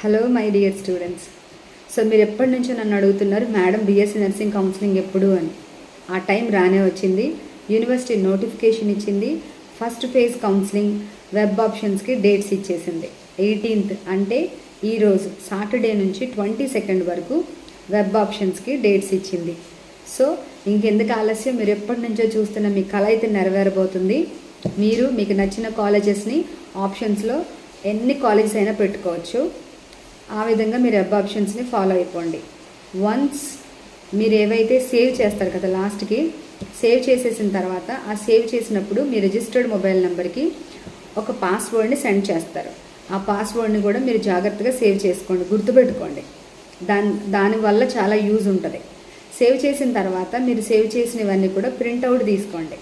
Hello my dear students. So మీరు ఎప్పటి నుంచో నన్ను అడుగుతున్నారు, మేడం బీఎస్సీ నర్సింగ్ కౌన్సిలింగ్ ఎప్పుడు అని. ఆ టైం రానే వచ్చింది. యూనివర్సిటీ నోటిఫికేషన్ ఇచ్చింది. ఫస్ట్ ఫేజ్ కౌన్సిలింగ్ వెబ్ ఆప్షన్స్కి డేట్స్ ఇచ్చేసింది. 18th అంటే ఈరోజు సాటర్డే నుంచి 22nd వరకు వెబ్ ఆప్షన్స్కి డేట్స్ ఇచ్చింది. సో ఇంకెందుకు ఆలస్యం, మీరు ఎప్పటి నుంచో చూస్తున్న మీ కళ అయితే నెరవేరబోతుంది. మీరు మీకు నచ్చిన కాలేజెస్ని ఆప్షన్స్లో ఎన్ని కాలేజెస్ అయినా పెట్టుకోవచ్చు. ఆ విధంగా మీరు వెబ్ ఆప్షన్స్ని ఫాలో అయిపోండి. వన్స్ మీరు ఏవైతే సేవ్ చేస్తారు కదా, లాస్ట్కి సేవ్ చేసేసిన తర్వాత ఆ సేవ్ చేసినప్పుడు మీ రిజిస్టర్డ్ మొబైల్ నెంబర్కి ఒక పాస్వర్డ్ని సెండ్ చేస్తారు. ఆ పాస్వర్డ్ని కూడా మీరు జాగ్రత్తగా సేవ్ చేసుకోండి, గుర్తుపెట్టుకోండి. దానివల్ల చాలా యూజ్ ఉంటుంది. సేవ్ చేసిన తర్వాత మీరు సేవ్ చేసినవన్నీ కూడా ప్రింట్అవుట్ తీసుకోండి,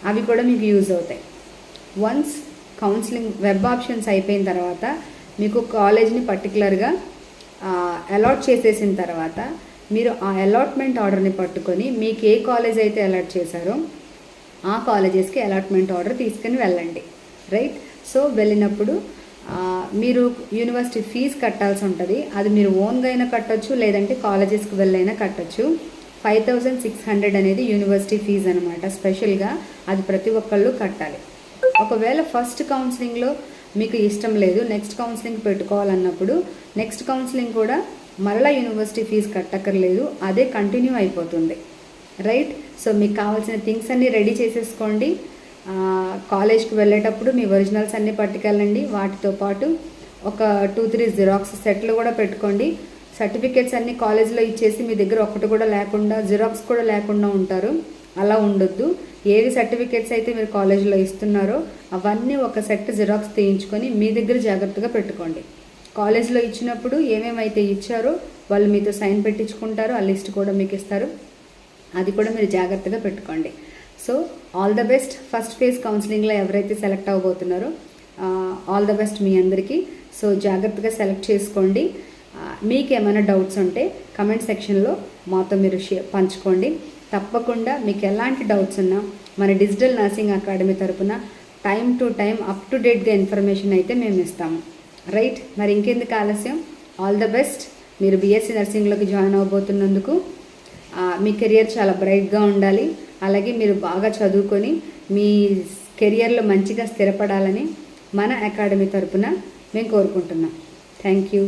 అవి కూడా మీకు యూజ్ అవుతాయి. వన్స్ కౌన్సిలింగ్ వెబ్ ఆప్షన్స్ అయిపోయిన తర్వాత మీకు కాలేజ్ని పర్టికులర్గా అలాట్ చేసేసిన తర్వాత మీరు ఆ అలాట్మెంట్ ఆర్డర్ని పట్టుకొని మీకు ఏ కాలేజ్ అయితే అలాట్ చేశారో ఆ కాలేజెస్కి అలాట్మెంట్ ఆర్డర్ తీసుకొని వెళ్ళండి. రైట్. సో వెళ్ళినప్పుడు మీరు యూనివర్సిటీ ఫీజు కట్టాల్సి ఉంటుంది. అది మీరు ఓన్గా అయినా కట్టచ్చు, లేదంటే కాలేజెస్కి వెళ్ళైనా కట్టచ్చు. 5600 అనేది యూనివర్సిటీ ఫీజు అనమాట. స్పెషల్గా అది ప్రతి ఒక్కళ్ళు కట్టాలి. ఒకవేళ ఫస్ట్ కౌన్సిలింగ్లో మీకు ఇష్టం లేదు, నెక్స్ట్ కౌన్సిలింగ్ పెట్టుకోవాలన్నప్పుడు నెక్స్ట్ కౌన్సిలింగ్ కూడా మరలా యూనివర్సిటీ ఫీజు కట్టక్కర్లేదు, అదే కంటిన్యూ అయిపోతుంది. రైట్. సో మీకు కావాల్సిన థింగ్స్ అన్నీ రెడీ చేసేసుకోండి. కాలేజ్కి వెళ్ళేటప్పుడు మీ ఒరిజినల్స్ అన్నీ పట్టుకెళ్ళండి. వాటితో పాటు ఒక 2-3 జిరాక్స్ సెట్లు కూడా పెట్టుకోండి. సర్టిఫికేట్స్ అన్నీ కాలేజ్లో ఇచ్చేసి మీ దగ్గర ఒకటి కూడా లేకుండా, జిరాక్స్ కూడా లేకుండా ఉంటారు. అలా ఉండొద్దు. ఏవి సర్టిఫికేట్స్ అయితే మీరు కాలేజీలో ఇస్తున్నారో అవన్నీ ఒక సెట్ జిరాక్స్ తీయించుకొని మీ దగ్గర జాగ్రత్తగా పెట్టుకోండి. కాలేజ్లో ఇచ్చినప్పుడు ఏమేమైతే ఇచ్చారో వాళ్ళు మీతో సైన్ పెట్టించుకుంటారో ఆ లిస్ట్ కూడా మీకు ఇస్తారు, అది కూడా మీరు జాగ్రత్తగా పెట్టుకోండి. So all the best. First phase కౌన్సిలింగ్లో ఎవరైతే సెలెక్ట్ అవ్వబోతున్నారో ఆల్ ద బెస్ట్ మీ అందరికీ. సో జాగ్రత్తగా సెలెక్ట్ చేసుకోండి. మీకు ఏమైనా డౌట్స్ ఉంటే కమెంట్ సెక్షన్లో మాతో మీరు పంచుకోండి. తప్పకుండా మీకు ఎలాంటి డౌట్స్ ఉన్నా మన డిజిటల్ నర్సింగ్ అకాడమీ తరపున time to time up to డేట్గా ఇన్ఫర్మేషన్ అయితే మేము ఇస్తాము. రైట్. మరి ఇంకెందుకు ఆలస్యం, ఆల్ ద బెస్ట్. మీరు బీఎస్సీ నర్సింగ్లోకి జాయిన్ అవ్వబోతున్నందుకు మీ కెరియర్ చాలా బ్రైట్గా ఉండాలి. అలాగే మీరు బాగా చదువుకొని మీ కెరియర్లో మంచిగా స్థిరపడాలని మన అకాడమీ తరపున మేము కోరుకుంటున్నాం. Thank you.